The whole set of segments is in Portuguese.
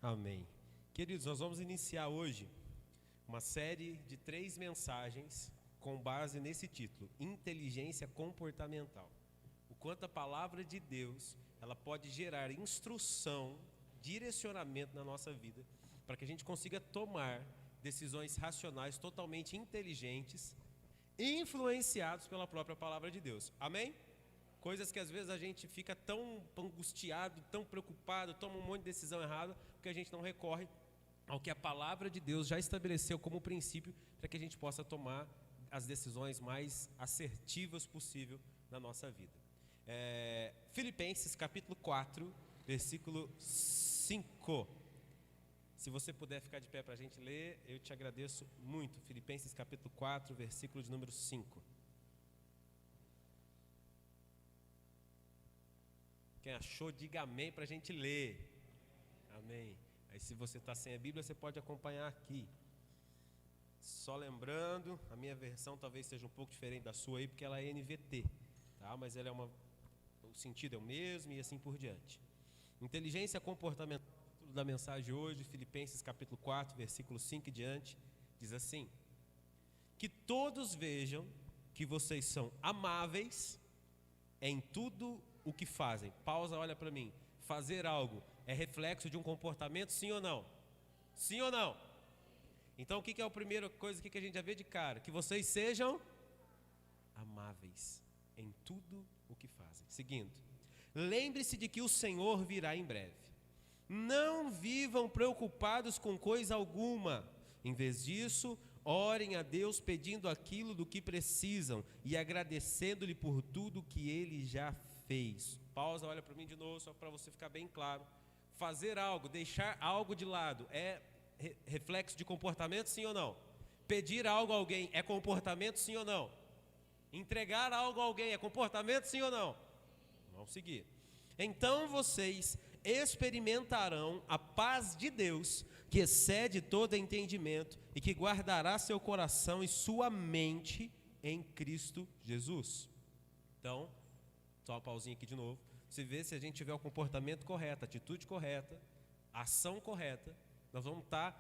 Amém. Queridos, nós vamos iniciar hoje uma série de 3 mensagens com base nesse título, Inteligência Comportamental. O quanto a palavra de Deus, ela pode gerar instrução, direcionamento na nossa vida, para que a gente consiga tomar decisões racionais totalmente inteligentes, influenciados pela própria palavra de Deus. Amém? Coisas que às vezes a gente fica tão angustiado, tão preocupado, toma um monte de decisão errada, porque a gente não recorre ao que a palavra de Deus já estabeleceu como princípio, para que a gente possa tomar as decisões mais assertivas possível na nossa vida. Filipenses capítulo 4, versículo 5. Se você puder ficar de pé para a gente ler, eu te agradeço muito. Filipenses capítulo 4, versículo de número 5. Quem achou, diga amém para a gente ler. Amém. Aí se você está sem a Bíblia, você pode acompanhar aqui. Só lembrando, a minha versão talvez seja um pouco diferente da sua aí, porque ela é NVT, tá? Mas ela é o sentido é o mesmo e assim por diante. Inteligência comportamental, título da mensagem hoje, Filipenses capítulo 4, versículo 5 e diante, diz assim: que todos vejam que vocês são amáveis em tudo o que fazem. Pausa, olha para mim. Fazer algo é reflexo de um comportamento, sim ou não? Sim ou não? Então o que é a primeira coisa que a gente já vê de cara? Que vocês sejam amáveis em tudo o que fazem. Seguindo, lembre-se de que o Senhor virá em breve. Não vivam preocupados com coisa alguma. Em vez disso, orem a Deus pedindo aquilo do que precisam e agradecendo-lhe por tudo que Ele já fez. Pausa, olha para mim de novo, só para você ficar bem claro. Fazer algo, deixar algo de lado é reflexo de comportamento, sim ou não? Pedir algo a alguém é comportamento, sim ou não? Entregar algo a alguém é comportamento, sim ou não? Vamos seguir. Então vocês experimentarão a paz de Deus, que excede todo entendimento e que guardará seu coração e sua mente em Cristo Jesus. Então, só uma pausinha aqui de novo. Você vê, se a gente tiver o comportamento correto, a atitude correta, a ação correta, nós vamos estar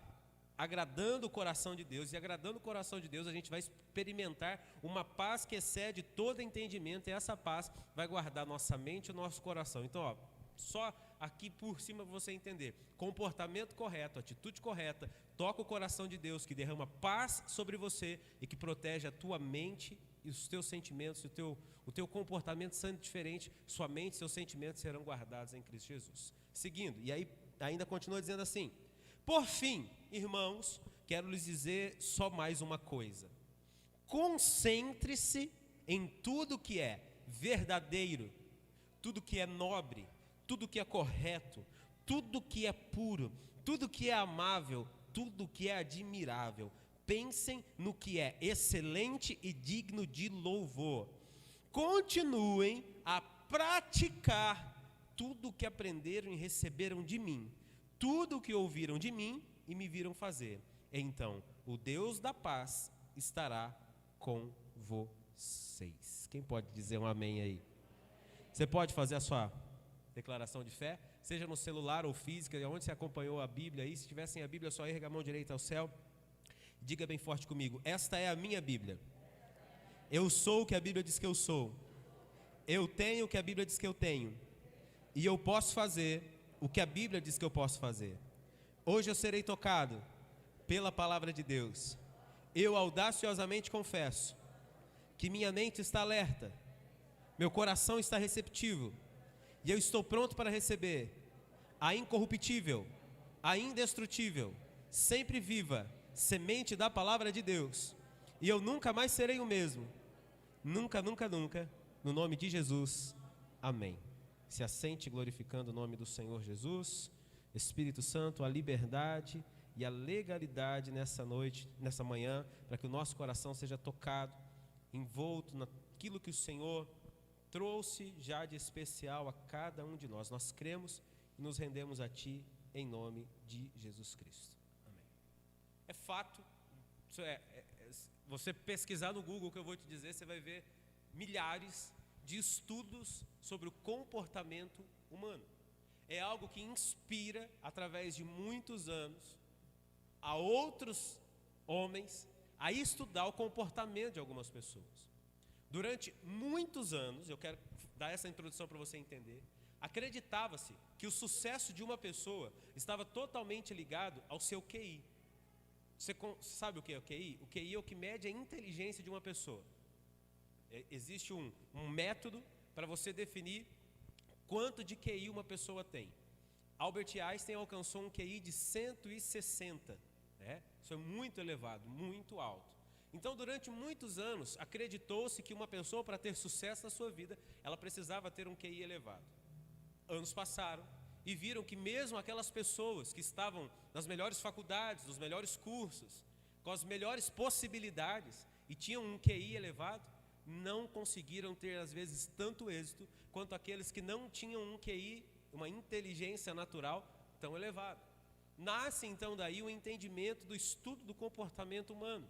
agradando o coração de Deus. E agradando o coração de Deus, a gente vai experimentar uma paz que excede todo entendimento. E essa paz vai guardar nossa mente e o nosso coração. Então, ó, só aqui por cima para você entender. Comportamento correto, atitude correta, toca o coração de Deus, que derrama paz sobre você e que protege a tua mente e os teus sentimentos, o teu comportamento sendo diferente, sua mente e seus sentimentos serão guardados em Cristo Jesus. Seguindo, e aí ainda continua dizendo assim: por fim, irmãos, quero lhes dizer só mais uma coisa. Concentre-se em tudo que é verdadeiro, tudo que é nobre, tudo que é correto, tudo que é puro, tudo que é amável, tudo que é admirável. Pensem no que é excelente e digno de louvor. Continuem a praticar tudo o que aprenderam e receberam de mim, tudo o que ouviram de mim e me viram fazer. Então, o Deus da paz estará com vocês. Quem pode dizer um amém aí? Você pode fazer a sua declaração de fé, seja no celular ou física, onde você acompanhou a Bíblia aí. Se tiver sem a Bíblia, só erga a mão direita ao céu. Diga bem forte comigo: esta é a minha Bíblia. Eu sou o que a Bíblia diz que eu sou. Eu tenho o que a Bíblia diz que eu tenho. E eu posso fazer o que a Bíblia diz que eu posso fazer. Hoje eu serei tocado pela palavra de Deus. Eu audaciosamente confesso que minha mente está alerta, meu coração está receptivo, e eu estou pronto para receber a incorruptível, a indestrutível, sempre viva semente da palavra de Deus. E eu nunca mais serei o mesmo. Nunca, nunca, nunca. No nome de Jesus. Amém. Se assente glorificando o nome do Senhor Jesus. Espírito Santo, a liberdade e a legalidade nessa noite, nessa manhã, para que o nosso coração seja tocado, envolto naquilo que o Senhor trouxe já de especial a cada um de nós. Nós cremos e nos rendemos a Ti em nome de Jesus Cristo. Amém. É fato, você pesquisar no Google o que eu vou te dizer, você vai ver milhares de estudos sobre o comportamento humano. é algo que inspira, através de muitos anos, a outros homens a estudar o comportamento de algumas pessoas. Durante muitos anos, eu quero dar essa introdução para você entender, acreditava-se que o sucesso de uma pessoa estava totalmente ligado ao seu QI. Você sabe o que é o QI? O QI é o que mede a inteligência de uma pessoa. Existe um método para você definir quanto de QI uma pessoa tem. Albert Einstein alcançou um QI de 160. Isso é muito elevado, muito alto. Então, durante muitos anos, acreditou-se que uma pessoa, para ter sucesso na sua vida, ela precisava ter um QI elevado. Anos passaram e viram que mesmo aquelas pessoas que estavam nas melhores faculdades, nos melhores cursos, com as melhores possibilidades e tinham um QI elevado, não conseguiram ter às vezes tanto êxito quanto aqueles que não tinham um QI, uma inteligência natural tão elevada. Nasce então daí o entendimento do estudo do comportamento humano.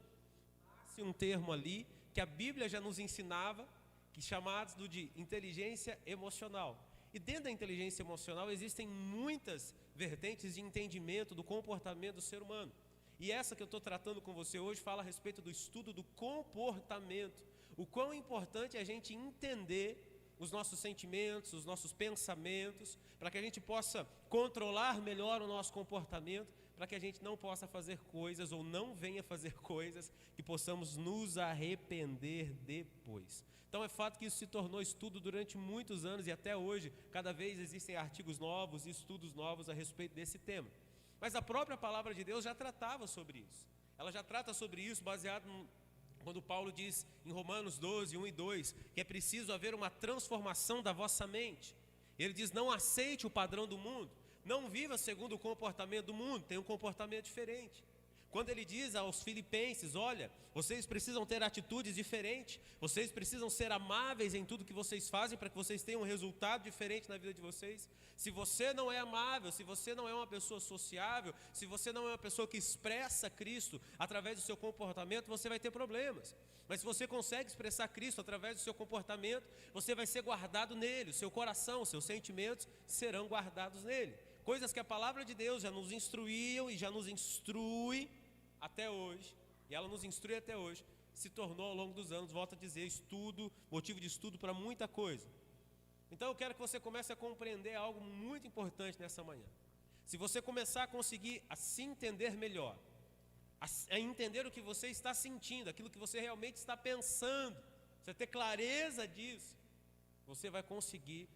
Nasce um termo ali que a Bíblia já nos ensinava, que chamados de inteligência emocional. E dentro da inteligência emocional existem muitas vertentes de entendimento do comportamento do ser humano. E essa que eu estou tratando com você hoje fala a respeito do estudo do comportamento. O quão importante é a gente entender os nossos sentimentos, os nossos pensamentos, para que a gente possa controlar melhor o nosso comportamento, para que a gente não possa fazer coisas ou não venha fazer coisas que possamos nos arrepender depois. Então é fato que isso se tornou estudo durante muitos anos e até hoje, cada vez existem artigos novos e estudos novos a respeito desse tema. Mas a própria palavra de Deus já tratava sobre isso. Ela já trata sobre isso baseado quando Paulo diz em Romanos 12, 1 e 2, que é preciso haver uma transformação da vossa mente. Ele diz, não aceite o padrão do mundo, não viva segundo o comportamento do mundo, tenha um comportamento diferente. Quando ele diz aos filipenses, olha, vocês precisam ter atitudes diferentes, vocês precisam ser amáveis em tudo que vocês fazem para que vocês tenham um resultado diferente na vida de vocês. Se você não é amável, se você não é uma pessoa sociável, se você não é uma pessoa que expressa Cristo através do seu comportamento, você vai ter problemas. Mas se você consegue expressar Cristo através do seu comportamento, você vai ser guardado nele, o seu coração, os seus sentimentos serão guardados nele. Coisas que a palavra de Deus já nos instruiu e já nos instrui até hoje, e ela nos instrui até hoje, se tornou ao longo dos anos, volto a dizer, estudo, motivo de estudo para muita coisa. Então eu quero que você comece a compreender algo muito importante nessa manhã. Se você começar a conseguir a se entender melhor, a entender o que você está sentindo, aquilo que você realmente está pensando, você ter clareza disso, você vai conseguir,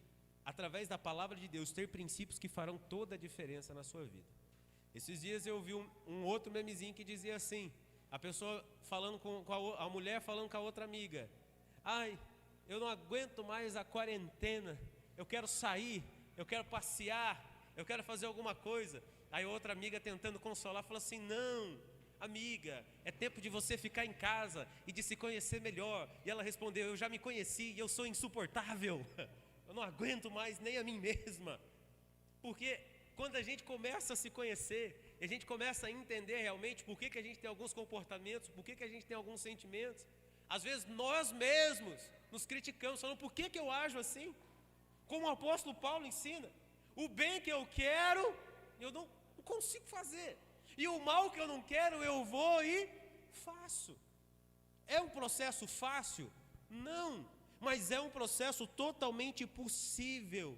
através da palavra de Deus, ter princípios que farão toda a diferença na sua vida. Esses dias eu vi um outro memezinho que dizia assim, a pessoa falando a mulher falando com a outra amiga, ai, eu não aguento mais a quarentena, eu quero sair, eu quero passear, eu quero fazer alguma coisa. Aí outra amiga tentando consolar, falou assim, não, amiga, é tempo de você ficar em casa e de se conhecer melhor. E ela respondeu, eu já me conheci e eu sou insuportável, eu não aguento mais nem a mim mesma. Porque quando a gente começa a se conhecer, a gente começa a entender realmente por que a gente tem alguns comportamentos, por que a gente tem alguns sentimentos. Às vezes nós mesmos nos criticamos, falando por que eu ajo assim? Como o apóstolo Paulo ensina, o bem que eu quero, eu não consigo fazer. E o mal que eu não quero, eu vou e faço. É um processo fácil? Não, mas é um processo totalmente possível.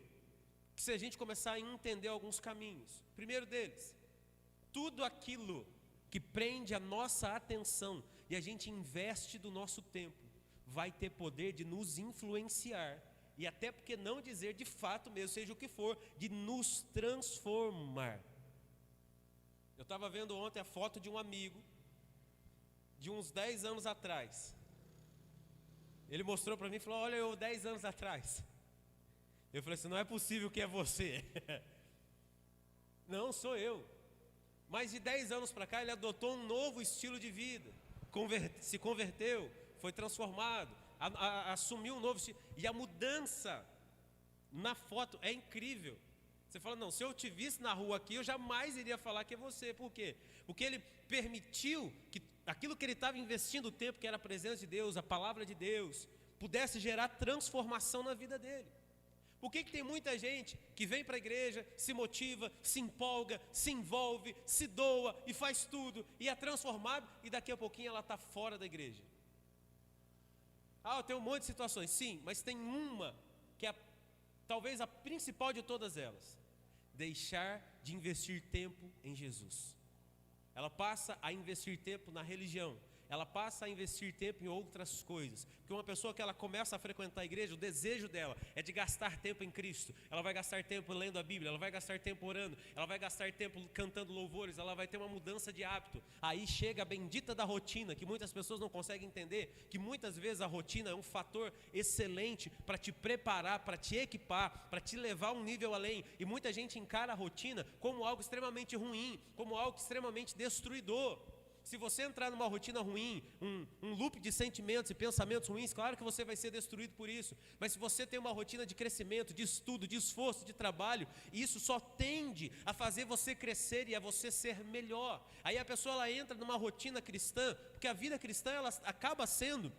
Se a gente começar a entender alguns caminhos. Primeiro deles, tudo aquilo que prende a nossa atenção e a gente investe do nosso tempo, vai ter poder de nos influenciar, e até porque não dizer de fato mesmo, seja o que for, de nos transformar. Eu estava vendo ontem a foto de um amigo, de uns 10 anos atrás. Ele mostrou para mim e falou, olha eu 10 anos atrás. Eu falei assim, não é possível que é você. Não, sou eu. Mas de 10 anos para cá ele adotou um novo estilo de vida, se converteu, foi transformado, assumiu um novo estilo. E a mudança na foto é incrível. Você fala, não, se eu te visse na rua aqui, eu jamais iria falar que é você. Por quê? Porque ele permitiu que aquilo que ele estava investindo o tempo, que era a presença de Deus, a palavra de Deus, pudesse gerar transformação na vida dele. Por que tem muita gente que vem para a igreja, se motiva, se empolga, se envolve, se doa e faz tudo, e é transformado, e daqui a pouquinho ela está fora da igreja? Eu tenho um monte de situações, sim, mas tem uma que é talvez a principal de todas elas: deixar de investir tempo em Jesus. Ela passa a investir tempo na religião, ela passa a investir tempo em outras coisas. Porque uma pessoa que ela começa a frequentar a igreja, o desejo dela é de gastar tempo em Cristo. Ela vai gastar tempo lendo a Bíblia, ela vai gastar tempo orando, ela vai gastar tempo cantando louvores, ela vai ter uma mudança de hábito. Aí chega a bendita da rotina, que muitas pessoas não conseguem entender, que muitas vezes a rotina é um fator excelente para te preparar, para te equipar, para te levar um nível além. E muita gente encara a rotina como algo extremamente ruim, como algo extremamente destruidor. Se você entrar numa rotina ruim, um loop de sentimentos e pensamentos ruins, claro que você vai ser destruído por isso. Mas se você tem uma rotina de crescimento, de estudo, de esforço, de trabalho, isso só tende a fazer você crescer e a você ser melhor. Aí a pessoa ela entra numa rotina cristã, porque a vida cristã ela acaba sendo,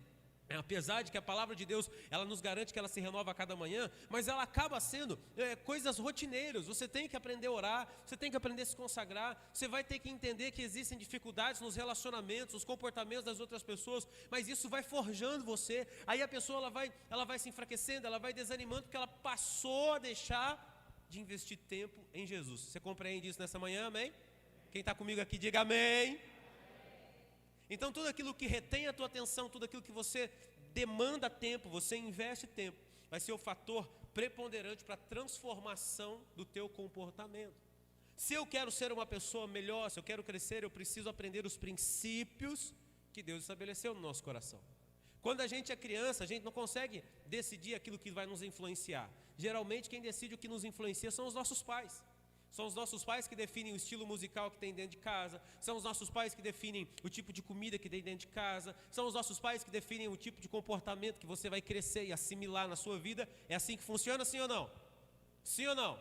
apesar de que a palavra de Deus ela nos garante que ela se renova a cada manhã, mas ela acaba sendo coisas rotineiras. Você tem que aprender a orar, você tem que aprender a se consagrar, você vai ter que entender que existem dificuldades nos relacionamentos, nos comportamentos das outras pessoas, mas isso vai forjando você. Aí a pessoa ela vai se enfraquecendo, ela vai desanimando, porque ela passou a deixar de investir tempo em Jesus. Você compreende isso nessa manhã, amém? Quem está comigo aqui, diga amém. Então tudo aquilo que retém a tua atenção, tudo aquilo que você demanda tempo, você investe tempo, vai ser o fator preponderante para a transformação do teu comportamento. Se eu quero ser uma pessoa melhor, se eu quero crescer, eu preciso aprender os princípios que Deus estabeleceu no nosso coração. Quando a gente é criança, a gente não consegue decidir aquilo que vai nos influenciar. Geralmente quem decide o que nos influencia são os nossos pais. São os nossos pais que definem o estilo musical que tem dentro de casa. São os nossos pais que definem o tipo de comida que tem dentro de casa. São os nossos pais que definem o tipo de comportamento que você vai crescer e assimilar na sua vida. É assim que funciona, sim ou não? Sim ou não?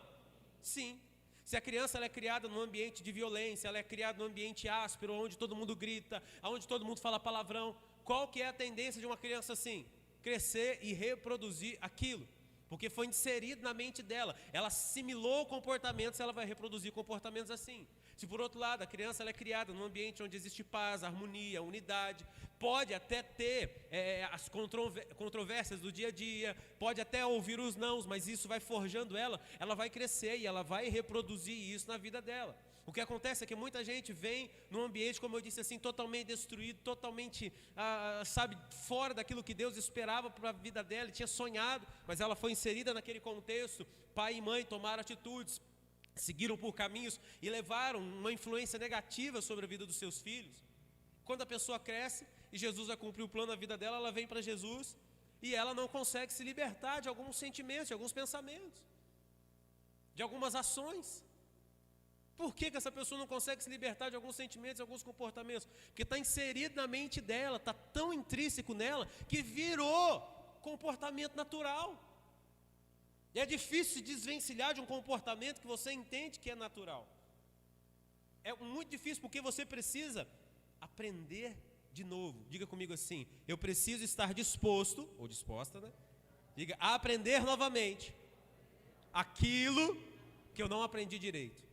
Sim. Se a criança ela é criada num ambiente de violência, ela é criada num ambiente áspero, onde todo mundo grita, onde todo mundo fala palavrão, qual que é a tendência de uma criança assim? Crescer e reproduzir aquilo. Porque foi inserido na mente dela, ela assimilou comportamentos, ela vai reproduzir comportamentos assim. Se por outro lado, a criança ela é criada num ambiente onde existe paz, harmonia, unidade, pode até ter as controvérsias do dia a dia, pode até ouvir os nãos, mas isso vai forjando ela vai crescer e ela vai reproduzir isso na vida dela. O que acontece é que muita gente vem num ambiente, como eu disse assim, totalmente destruído, totalmente, fora daquilo que Deus esperava para a vida dela, e tinha sonhado, mas ela foi inserida naquele contexto. Pai e mãe tomaram atitudes, seguiram por caminhos e levaram uma influência negativa sobre a vida dos seus filhos. Quando a pessoa cresce e Jesus vai cumprir o plano da vida dela, ela vem para Jesus e ela não consegue se libertar de alguns sentimentos, de alguns pensamentos, de algumas ações. Por que essa pessoa não consegue se libertar de alguns sentimentos, de alguns comportamentos? Porque está inserido na mente dela, está tão intrínseco nela, que virou comportamento natural. E é difícil se desvencilhar de um comportamento que você entende que é natural. É muito difícil, porque você precisa aprender de novo. Diga comigo assim: eu preciso estar disposto, ou disposta, né? Diga, a aprender novamente aquilo que eu não aprendi direito.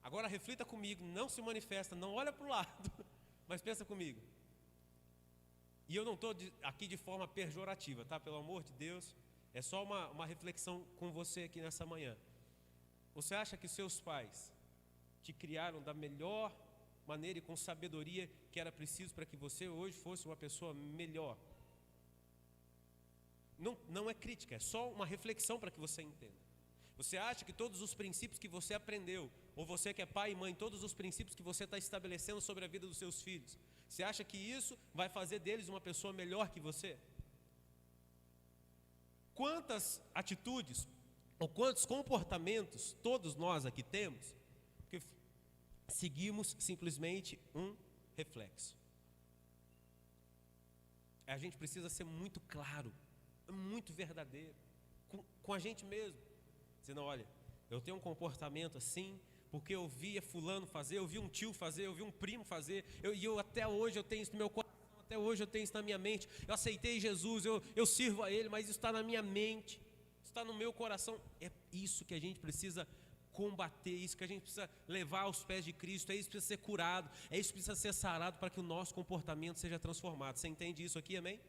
Agora reflita comigo, não se manifesta, não olha para o lado, mas pensa comigo. E eu não estou aqui de forma pejorativa, tá? Pelo amor de Deus, é só uma reflexão com você aqui nessa manhã. Você acha que seus pais te criaram da melhor maneira e com sabedoria que era preciso para que você hoje fosse uma pessoa melhor? Não é crítica, é só uma reflexão para que você entenda. Você acha que todos os princípios que você aprendeu, ou você que é pai e mãe, todos os princípios que você está estabelecendo sobre a vida dos seus filhos, você acha que isso vai fazer deles uma pessoa melhor que você? Quantas atitudes, ou quantos comportamentos todos nós aqui temos, que seguimos simplesmente um reflexo? A gente precisa ser muito claro, muito verdadeiro, com a gente mesmo. Dizendo, olha, eu tenho um comportamento assim, porque eu via fulano fazer, eu vi um tio fazer, eu vi um primo fazer, e eu até hoje eu tenho isso no meu coração, Até hoje eu tenho isso na minha mente. Eu aceitei Jesus, eu sirvo a Ele, mas isso está na minha mente, está no meu coração. É isso que a gente precisa combater, isso que a gente precisa levar aos pés de Cristo. É isso que precisa ser curado, é isso que precisa ser sarado para que o nosso comportamento seja transformado. Você entende isso aqui, amém?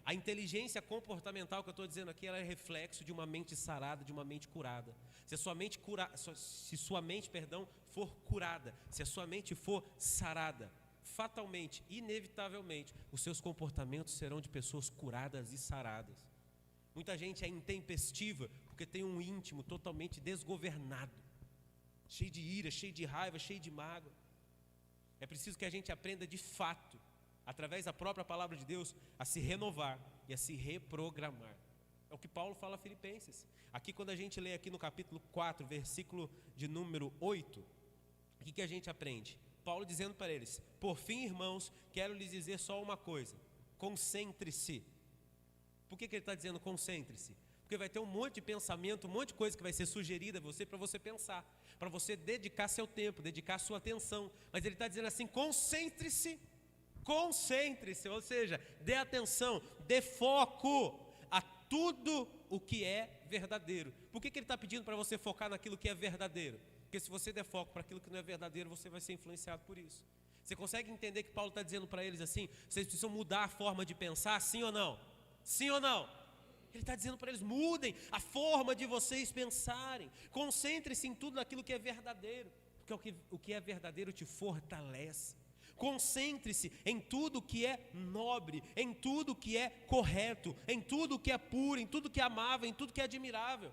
A inteligência comportamental que eu estou dizendo aqui, ela é reflexo de uma mente sarada, de uma mente curada. Se sua mente for curada, se a sua mente for sarada, fatalmente, inevitavelmente, os seus comportamentos serão de pessoas curadas e saradas. Muita gente é intempestiva porque tem um íntimo totalmente desgovernado, cheio de ira, cheio de raiva, cheio de mágoa. É preciso que a gente aprenda de fato, através da própria palavra de Deus, a se renovar e a se reprogramar. É o que Paulo fala a Filipenses. Aqui quando a gente lê aqui no capítulo 4, versículo de número 8, o que a gente aprende? Paulo dizendo para eles: por fim, irmãos, quero lhes dizer só uma coisa: concentre-se. Por que ele está dizendo concentre-se? Porque vai ter um monte de pensamento, um monte de coisa que vai ser sugerida a você, para você pensar, para você dedicar seu tempo, dedicar sua atenção. Mas ele está dizendo assim: concentre-se, ou seja, dê atenção, dê foco a tudo o que é verdadeiro. Por que ele está pedindo para você focar naquilo que é verdadeiro? Porque se você der foco para aquilo que não é verdadeiro, você vai ser influenciado por isso. Você consegue entender que Paulo está dizendo para eles assim: vocês precisam mudar a forma de pensar, sim ou não? Sim ou não? Ele está dizendo para eles: mudem a forma de vocês pensarem, concentre-se em tudo aquilo que é verdadeiro, porque o que é verdadeiro te fortalece. Concentre-se em tudo que é nobre, em tudo que é correto, em tudo que é puro, em tudo que é amável, em tudo que é admirável.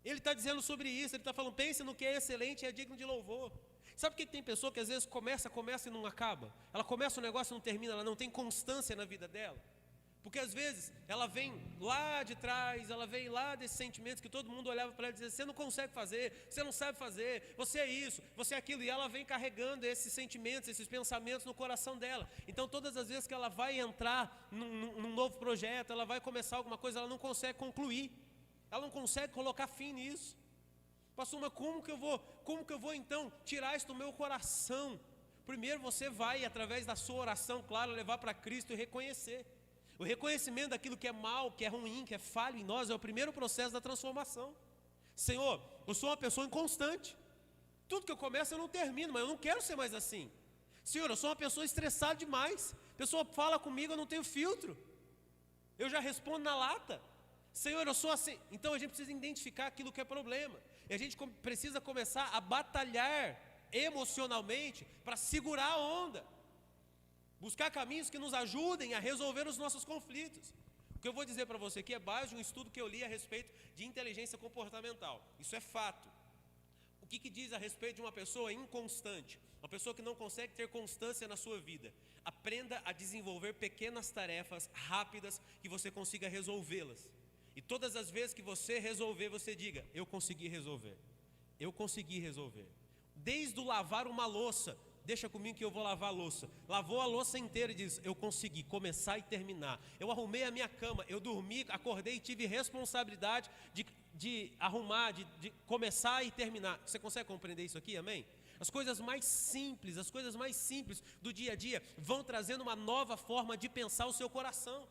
Ele está dizendo sobre isso, ele está falando: pense no que é excelente e é digno de louvor. Sabe por que tem pessoa que às vezes começa e não acaba? Ela começa um negócio e não termina, ela não tem constância na vida dela. Porque às vezes ela vem lá de trás, ela vem lá desses sentimentos que todo mundo olhava para ela e dizia: você não consegue fazer, você não sabe fazer, você é isso, você é aquilo. E ela vem carregando esses sentimentos, esses pensamentos no coração dela. Então todas as vezes que ela vai entrar num novo projeto, ela vai começar alguma coisa, ela não consegue concluir, ela não consegue colocar fim nisso. Pastor, mas como que eu vou então tirar isso do meu coração? Primeiro você vai, através da sua oração, claro, levar para Cristo e reconhecer. O reconhecimento daquilo que é mal, que é ruim, que é falho em nós, é o primeiro processo da transformação. Senhor, eu sou uma pessoa inconstante. Tudo que eu começo eu não termino, mas eu não quero ser mais assim. Senhor, eu sou uma pessoa estressada demais. A pessoa fala comigo, eu não tenho filtro. Eu já respondo na lata. Senhor, eu sou assim. Então a gente precisa identificar aquilo que é problema. E a gente precisa começar a batalhar emocionalmente para segurar a onda. Buscar caminhos que nos ajudem a resolver os nossos conflitos. O que eu vou dizer para você aqui é base de um estudo que eu li a respeito de inteligência comportamental. Isso é fato. O que diz a respeito de uma pessoa inconstante? Uma pessoa que não consegue ter constância na sua vida. Aprenda a desenvolver pequenas tarefas rápidas que você consiga resolvê-las. E todas as vezes que você resolver, você diga: eu consegui resolver. Eu consegui resolver. Desde o lavar uma louça. Deixa comigo que eu vou lavar a louça. Lavou a louça inteira e diz: eu consegui começar e terminar. Eu arrumei a minha cama, eu dormi, acordei e tive responsabilidade de arrumar, de começar e terminar. Você consegue compreender isso aqui, amém? As coisas mais simples do dia a dia vão trazendo uma nova forma de pensar o seu coração.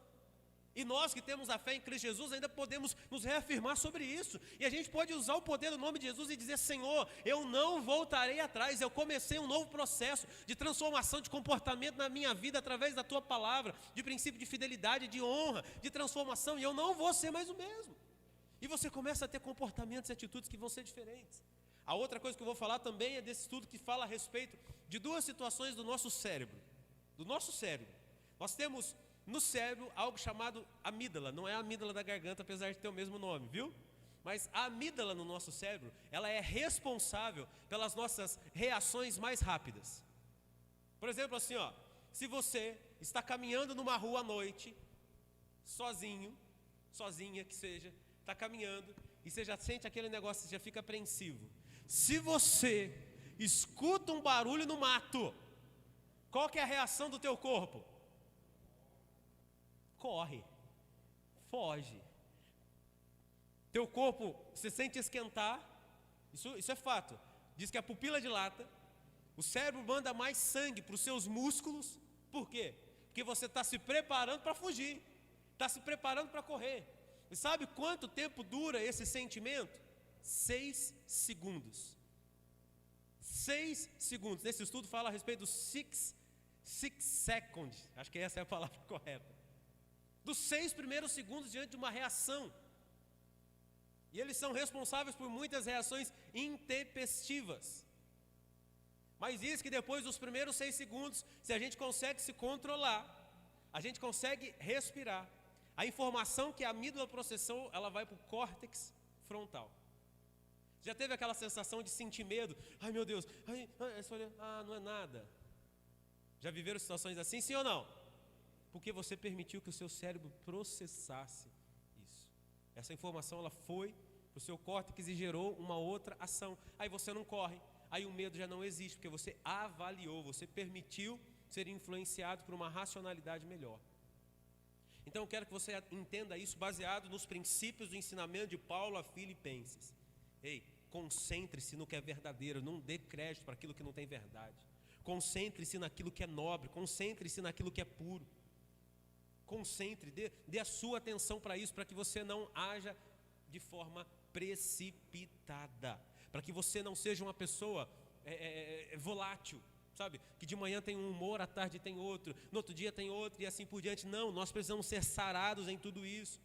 E nós que temos a fé em Cristo Jesus ainda podemos nos reafirmar sobre isso. E a gente pode usar o poder do nome de Jesus e dizer: Senhor, eu não voltarei atrás. Eu comecei um novo processo de transformação de comportamento na minha vida através da Tua palavra, de princípio de fidelidade, de honra, de transformação. E eu não vou ser mais o mesmo. E você começa a ter comportamentos e atitudes que vão ser diferentes. A outra coisa que eu vou falar também é desse estudo que fala a respeito de duas situações do nosso cérebro. Do nosso cérebro. Nós temos no cérebro algo chamado amígdala. Não é a amígdala da garganta, apesar de ter o mesmo nome, viu? Mas a amígdala no nosso cérebro, ela é responsável pelas nossas reações mais rápidas. Por exemplo, assim, ó, se você está caminhando numa rua à noite, sozinho, sozinha que seja, está caminhando e você já sente aquele negócio, você já fica apreensivo. Se você escuta um barulho no mato, qual que é a reação do teu corpo? Corre, foge. Teu corpo se sente esquentar, isso é fato. Diz que a pupila dilata, o cérebro manda mais sangue para os seus músculos. Por quê? Porque você está se preparando para fugir, está se preparando para correr. E sabe quanto tempo dura esse sentimento? 6 segundos. 6 segundos. Nesse estudo fala a respeito dos 6 seconds. Acho que essa é a palavra correta. Dos 6 primeiros segundos diante de uma reação. E eles são responsáveis por muitas reações intempestivas. Mas diz que depois dos primeiros 6 segundos, se a gente consegue se controlar, a gente consegue respirar, a informação que a amígdala processou, ela vai para o córtex frontal. Já teve aquela sensação de sentir medo? Ai meu Deus, não é nada. Já viveram situações assim, sim ou não? Porque você permitiu que o seu cérebro processasse isso. Essa informação ela foi para o seu córtex e gerou uma outra ação. Aí você não corre, aí o medo já não existe, porque você avaliou, você permitiu ser influenciado por uma racionalidade melhor. Então eu quero que você entenda isso baseado nos princípios do ensinamento de Paulo a Filipenses. Ei, concentre-se no que é verdadeiro, não dê crédito para aquilo que não tem verdade. Concentre-se naquilo que é nobre, concentre-se naquilo que é puro. Concentre, dê a sua atenção para isso, para que você não haja de forma precipitada, para que você não seja uma pessoa volátil, sabe? Que de manhã tem um humor, à tarde tem outro, no outro dia tem outro e assim por diante. Não, nós precisamos ser sarados em tudo isso.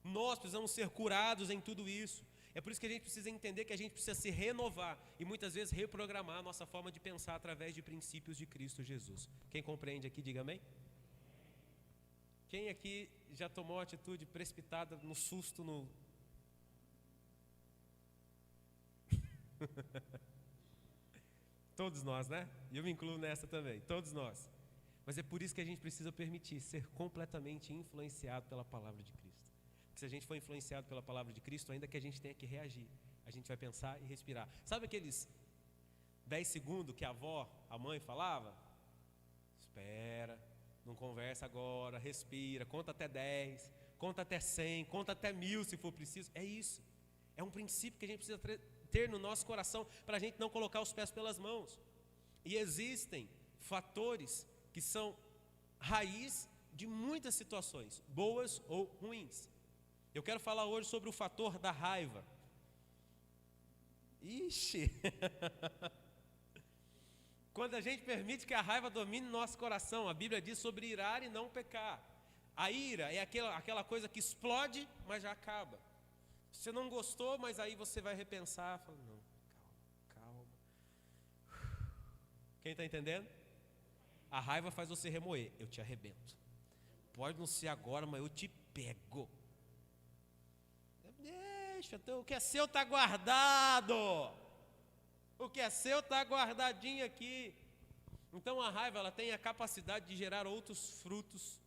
Nós precisamos ser curados em tudo isso. É por isso que a gente precisa entender que a gente precisa se renovar e muitas vezes reprogramar a nossa forma de pensar através de princípios de Cristo Jesus. Quem compreende aqui, diga amém. Quem aqui já tomou atitude precipitada no susto, Todos nós, né? E eu me incluo nessa também, todos nós. Mas é por isso que a gente precisa permitir ser completamente influenciado pela palavra de Cristo. Porque se a gente for influenciado pela palavra de Cristo, ainda que a gente tenha que reagir, a gente vai pensar e respirar. Sabe aqueles 10 segundos que a mãe falava? Espera, não conversa agora, respira, conta até 10, conta até 100, conta até 1000 se for preciso. É isso, é um princípio que a gente precisa ter no nosso coração para a gente não colocar os pés pelas mãos. E existem fatores que são raiz de muitas situações, boas ou ruins. Eu quero falar hoje sobre o fator da raiva. Ixi! Quando a gente permite que a raiva domine nosso coração, a Bíblia diz sobre irar e não pecar. A ira é aquela coisa que explode, mas já acaba. Você não gostou, mas aí você vai repensar, fala, não, calma. Quem está entendendo? A raiva faz você remoer, eu te arrebento. Pode não ser agora, mas eu te pego. Deixa, o que é seu está guardado. O que é seu está guardadinho aqui. Então a raiva ela tem a capacidade de gerar outros frutos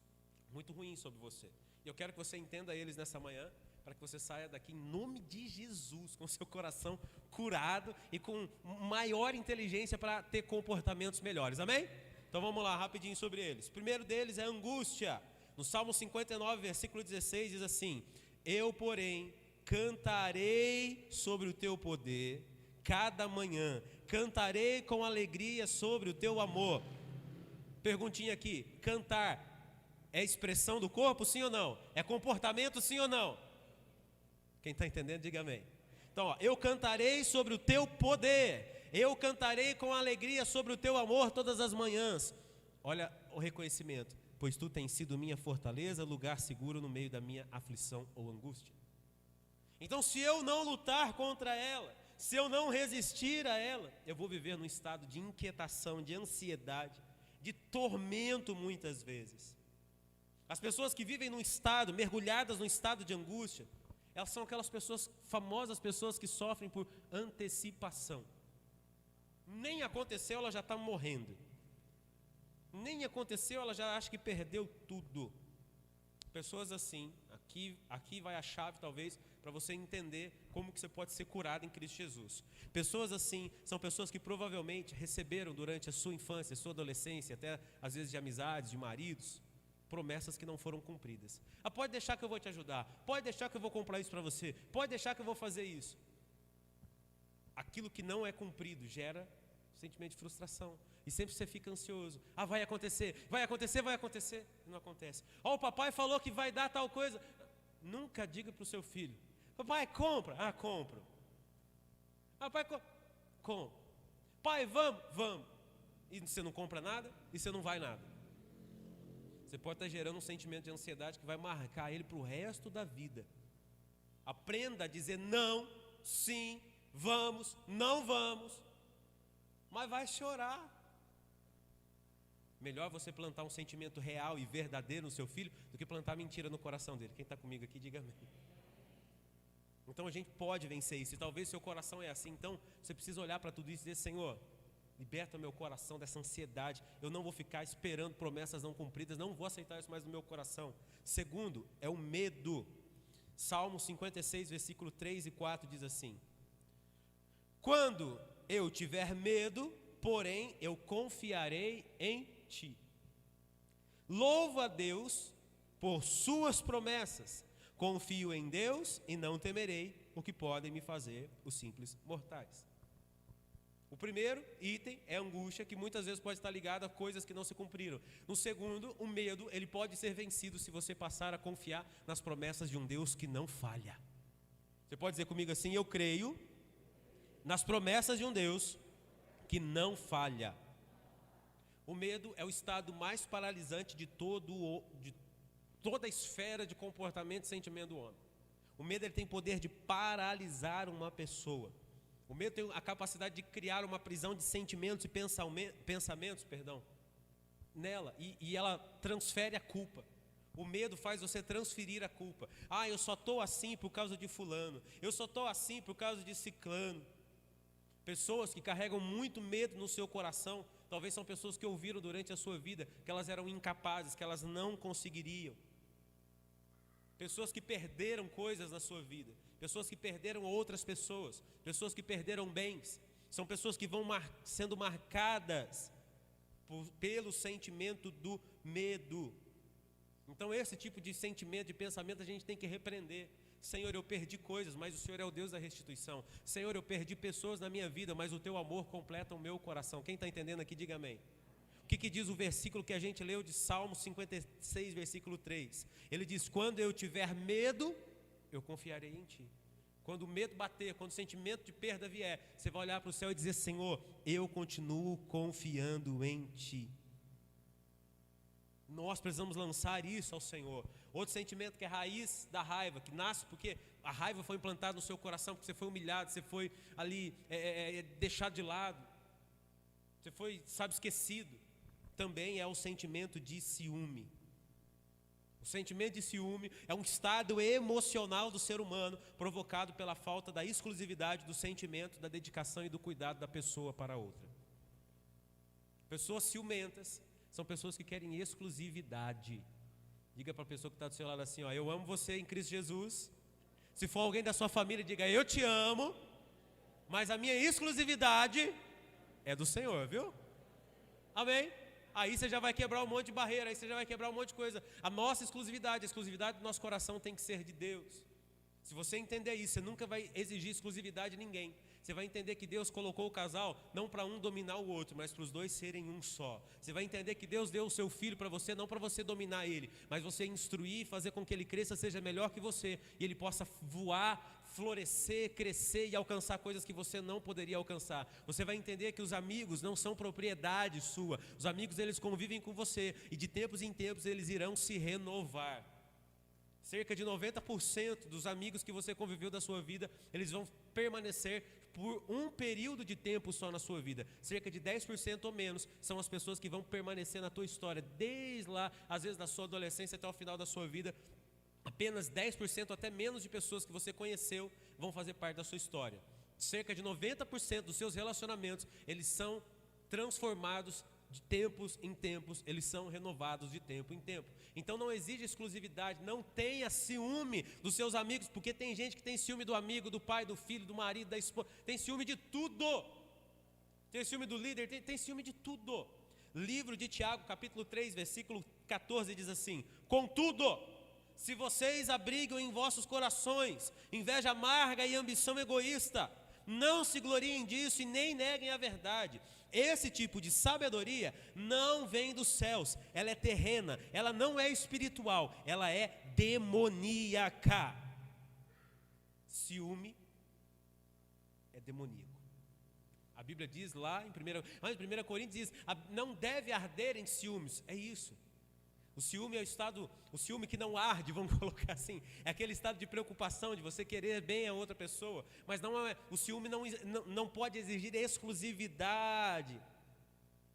muito ruins sobre você. E eu quero que você entenda eles nessa manhã, para que você saia daqui em nome de Jesus, com seu coração curado e com maior inteligência para ter comportamentos melhores, amém? Então vamos lá, rapidinho sobre eles. O primeiro deles é a angústia. No Salmo 59, versículo 16, diz assim: eu, porém, cantarei sobre o teu poder, cada manhã, cantarei com alegria sobre o teu amor. Perguntinha aqui, cantar é expressão do corpo, sim ou não? É comportamento, sim ou não? Quem está entendendo, diga amém. Então, eu cantarei sobre o teu poder, eu cantarei com alegria sobre o teu amor todas as manhãs. Olha o reconhecimento, pois tu tens sido minha fortaleza, lugar seguro no meio da minha aflição ou angústia. Então, se eu não lutar contra ela, se eu não resistir a ela, eu vou viver num estado de inquietação, de ansiedade, de tormento muitas vezes. As pessoas que vivem num estado, mergulhadas num estado de angústia, elas são aquelas pessoas, famosas pessoas que sofrem por antecipação. Nem aconteceu, ela já está morrendo. Nem aconteceu, ela já acha que perdeu tudo. Pessoas assim, aqui vai a chave talvez para você entender como que você pode ser curado em Cristo Jesus. Pessoas assim são pessoas que provavelmente receberam durante a sua infância, a sua adolescência, até às vezes de amizades, de maridos, promessas que não foram cumpridas. Pode deixar que eu vou te ajudar, pode deixar que eu vou comprar isso para você, pode deixar que eu vou fazer isso. Aquilo que não é cumprido gera sentimento de frustração. E sempre você fica ansioso. Ah, vai acontecer, vai acontecer, vai acontecer. E não acontece. Ó, o papai falou que vai dar tal coisa. Nunca diga para o seu filho: papai, compra. Ah, compro. Ah, pai, compra. Pai, vamos. E você não compra nada e você não vai nada. Você pode estar gerando um sentimento de ansiedade que vai marcar ele para o resto da vida. Aprenda a dizer não, sim, vamos, não vamos. Mas vai chorar. Melhor você plantar um sentimento real e verdadeiro no seu filho do que plantar mentira no coração dele. Quem está comigo aqui, diga amém. Então a gente pode vencer isso. E talvez seu coração é assim. Então você precisa olhar para tudo isso e dizer: Senhor, liberta meu coração dessa ansiedade. Eu não vou ficar esperando promessas não cumpridas. Não vou aceitar isso mais no meu coração. Segundo, é o medo. Salmo 56, versículo 3 e 4 diz assim: quando eu tiver medo, porém eu confiarei em ti. Louvo a Deus por suas promessas. Confio em Deus e não temerei o que podem me fazer os simples mortais. O primeiro item é a angústia, que muitas vezes pode estar ligada a coisas que não se cumpriram. No segundo, o medo, ele pode ser vencido se você passar a confiar nas promessas de um Deus que não falha. Você pode dizer comigo assim: eu creio nas promessas de um Deus que não falha. O medo é o estado mais paralisante de toda a esfera de comportamento e sentimento do homem. O medo, ele tem poder de paralisar uma pessoa. O medo tem a capacidade de criar uma prisão de sentimentos e pensamentos nela, e ela transfere a culpa. O medo faz você transferir a culpa. Ah, eu só estou assim por causa de fulano, eu só estou assim por causa de ciclano. Pessoas que carregam muito medo no seu coração, talvez são pessoas que ouviram durante a sua vida que elas eram incapazes, que elas não conseguiriam. Pessoas que perderam coisas na sua vida, pessoas que perderam outras pessoas, pessoas que perderam bens. São pessoas que vão sendo marcadas pelo sentimento do medo. Então esse tipo de sentimento, de pensamento, a gente tem que repreender. Senhor, eu perdi coisas, mas o Senhor é o Deus da restituição. Senhor, eu perdi pessoas na minha vida, mas o teu amor completa o meu coração. Quem está entendendo aqui, diga amém. O que diz o versículo que a gente leu de Salmo 56, versículo 3? Ele diz: quando eu tiver medo, eu confiarei em ti. Quando o medo bater, quando o sentimento de perda vier, você vai olhar para o céu e dizer: Senhor, eu continuo confiando em ti. Nós precisamos lançar isso ao Senhor. Outro sentimento que é a raiz da raiva, que nasce porque a raiva foi implantada no seu coração, porque você foi humilhado, você foi ali deixado de lado, você foi, esquecido. Também é o sentimento de ciúme. O sentimento de ciúme é um estado emocional do ser humano provocado pela falta da exclusividade do sentimento, da dedicação e do cuidado da pessoa para a outra. Pessoas ciumentas são pessoas que querem exclusividade. Diga para a pessoa que está do seu lado assim: ó, eu amo você em Cristo Jesus. Se for alguém da sua família, diga: eu te amo, mas a minha exclusividade é do Senhor, viu? Amém? Aí você já vai quebrar um monte de barreira, aí você já vai quebrar um monte de coisa. A nossa exclusividade, a exclusividade do nosso coração tem que ser de Deus. Se você entender isso, você nunca vai exigir exclusividade de ninguém. Você vai entender que Deus colocou o casal não para um dominar o outro, mas para os dois serem um só. Você vai entender que Deus deu o seu filho para você, não para você dominar ele, mas você instruir, fazer com que ele cresça, seja melhor que você, e ele possa voar, florescer, crescer e alcançar coisas que você não poderia alcançar. Você vai entender que os amigos não são propriedade sua. Os amigos, eles convivem com você, e de tempos em tempos eles irão se renovar. Cerca de 90% dos amigos que você conviveu da sua vida, eles vão permanecer por um período de tempo só na sua vida. Cerca de 10% ou menos são as pessoas que vão permanecer na tua história, desde lá, às vezes da sua adolescência até o final da sua vida. Apenas 10%, até menos, de pessoas que você conheceu vão fazer parte da sua história. Cerca de 90% dos seus relacionamentos, eles são transformados de tempos em tempos, eles são renovados de tempo em tempo. Então não exige exclusividade, não tenha ciúme dos seus amigos, porque tem gente que tem ciúme do amigo, do pai, do filho, do marido, da esposa, tem ciúme de tudo. Tem ciúme do líder, tem ciúme de tudo. Livro de Tiago, capítulo 3, versículo 14 diz assim: contudo, se vocês abrigam em vossos corações inveja amarga e ambição egoísta, Não se gloriem disso e nem neguem a verdade. Esse tipo de sabedoria não vem dos céus, ela é terrena, ela não é espiritual, ela é demoníaca. Ciúme é demoníaco. A Bíblia diz lá em 1 Coríntios, diz, não deve arder em ciúmes, é isso. O ciúme é o ciúme que não arde, vamos colocar assim, é aquele estado de preocupação, de você querer bem a outra pessoa, mas o ciúme não pode exigir exclusividade.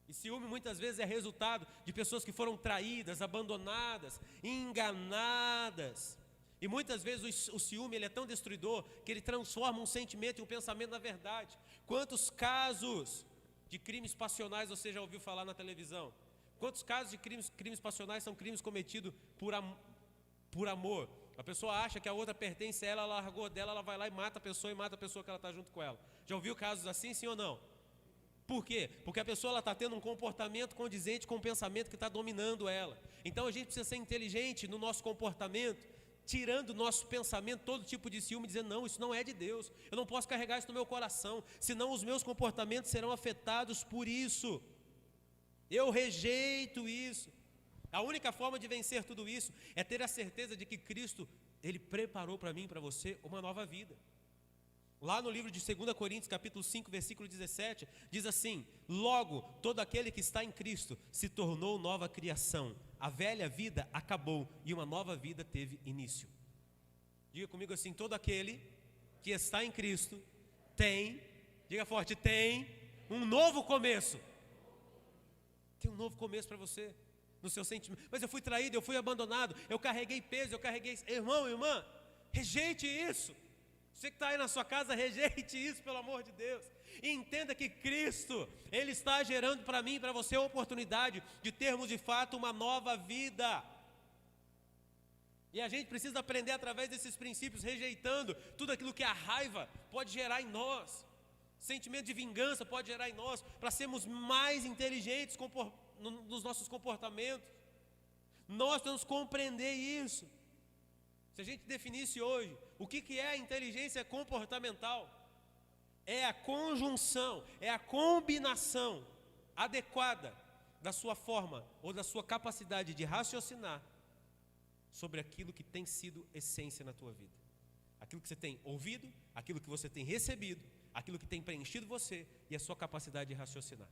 E ciúme muitas vezes é resultado de pessoas que foram traídas, abandonadas, enganadas. E muitas vezes o ciúme ele é tão destruidor que ele transforma um sentimento e um pensamento na verdade. Quantos casos de crimes passionais você já ouviu falar na televisão? Quantos casos de crimes passionais são crimes cometidos por amor? A pessoa acha que a outra pertence a ela, ela largou dela, ela vai lá e mata a pessoa que ela está junto com ela. Já ouviu casos assim, sim ou não? Por quê? Porque a pessoa está tendo um comportamento condizente com o pensamento que está dominando ela. Então a gente precisa ser inteligente no nosso comportamento, tirando do nosso pensamento todo tipo de ciúme, dizendo, não, isso não é de Deus, eu não posso carregar isso no meu coração, senão os meus comportamentos serão afetados por isso. Eu rejeito isso. A única forma de vencer tudo isso é ter a certeza de que Cristo, Ele preparou para mim e para você uma nova vida. Lá no livro de 2 Coríntios, capítulo 5, versículo 17, diz assim, logo, todo aquele que está em Cristo se tornou nova criação. A velha vida acabou e uma nova vida teve início. Diga comigo assim, todo aquele que está em Cristo tem, diga forte, tem um novo começo. Tem um novo começo para você, no seu sentimento. Mas eu fui traído, eu fui abandonado, eu carreguei peso, irmão, irmã, rejeite isso. Você que está aí na sua casa, rejeite isso, pelo amor de Deus. E entenda que Cristo, Ele está gerando para mim e para você a oportunidade de termos de fato uma nova vida. E a gente precisa aprender através desses princípios, rejeitando tudo aquilo que a raiva pode gerar em nós. Sentimento de vingança pode gerar em nós, para sermos mais inteligentes nos nossos comportamentos. Nós temos que compreender isso. Se a gente definisse hoje, o que é a inteligência comportamental? É a conjunção, é a combinação adequada da sua forma ou da sua capacidade de raciocinar sobre aquilo que tem sido essência na tua vida. Aquilo que você tem ouvido, aquilo que você tem recebido, aquilo que tem preenchido você e a sua capacidade de raciocinar,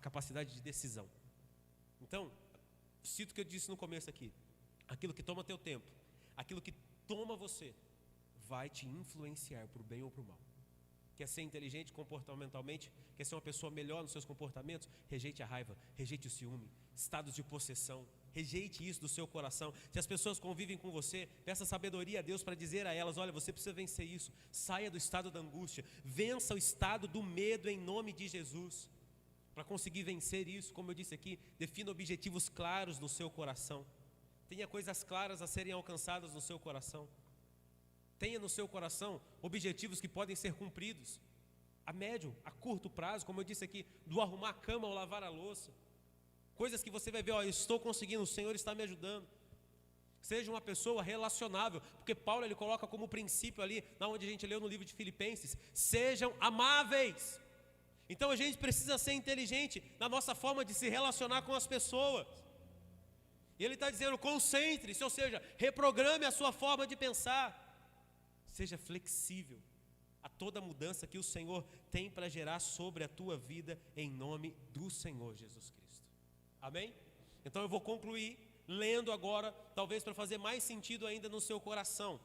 capacidade de decisão. Então, cito o que eu disse no começo aqui, aquilo que toma teu tempo, aquilo que toma você, vai te influenciar para o bem ou para o mal. Quer ser inteligente comportamentalmente, quer ser uma pessoa melhor nos seus comportamentos, rejeite a raiva, rejeite o ciúme, estados de possessão, rejeite isso do seu coração. Se as pessoas convivem com você, peça sabedoria a Deus para dizer a elas, olha, você precisa vencer isso, saia do estado da angústia, vença o estado do medo em nome de Jesus. Para conseguir vencer isso, como eu disse aqui, defina objetivos claros no seu coração, tenha coisas claras a serem alcançadas no seu coração, tenha no seu coração objetivos que podem ser cumpridos a médio, a curto prazo, como eu disse aqui, do arrumar a cama ou lavar a louça. Coisas que você vai ver, ó, eu estou conseguindo, o Senhor está me ajudando. Seja uma pessoa relacionável, porque Paulo ele coloca como princípio ali, na onde a gente leu no livro de Filipenses, sejam amáveis. Então a gente precisa ser inteligente na nossa forma de se relacionar com as pessoas. E ele está dizendo, concentre-se, ou seja, reprograme a sua forma de pensar. Seja flexível a toda mudança que o Senhor tem para gerar sobre a tua vida, em nome do Senhor Jesus Cristo. Amém? Então eu vou concluir lendo agora, talvez para fazer mais sentido ainda no seu coração.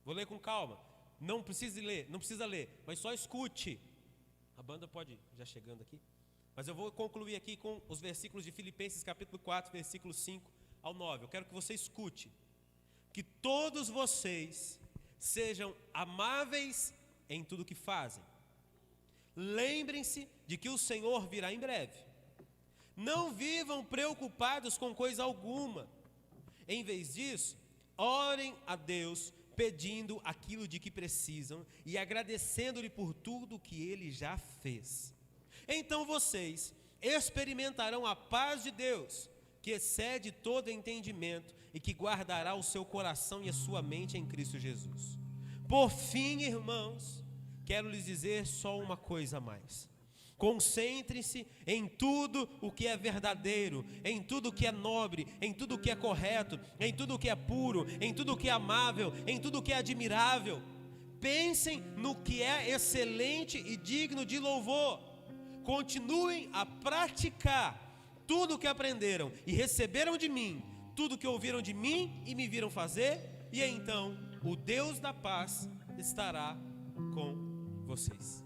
Vou ler com calma. Não precisa ler, mas só escute. A banda pode ir já chegando aqui. Mas eu vou concluir aqui com os versículos de Filipenses capítulo 4, versículos 5 ao 9. Eu quero que você escute. Que todos vocês sejam amáveis em tudo o que fazem. Lembrem-se de que o Senhor virá em breve. Não vivam preocupados com coisa alguma. Em vez disso, orem a Deus pedindo aquilo de que precisam e agradecendo-lhe por tudo que Ele já fez. Então vocês experimentarão a paz de Deus, que excede todo entendimento e que guardará o seu coração e a sua mente em Cristo Jesus. Por fim, irmãos, quero lhes dizer só uma coisa a mais. Concentre-se em tudo o que é verdadeiro, em tudo o que é nobre, em tudo o que é correto, em tudo o que é puro, em tudo o que é amável, em tudo o que é admirável. Pensem no que é excelente e digno de louvor. Continuem a praticar tudo o que aprenderam e receberam de mim, tudo o que ouviram de mim e me viram fazer, e então o Deus da paz estará com vocês.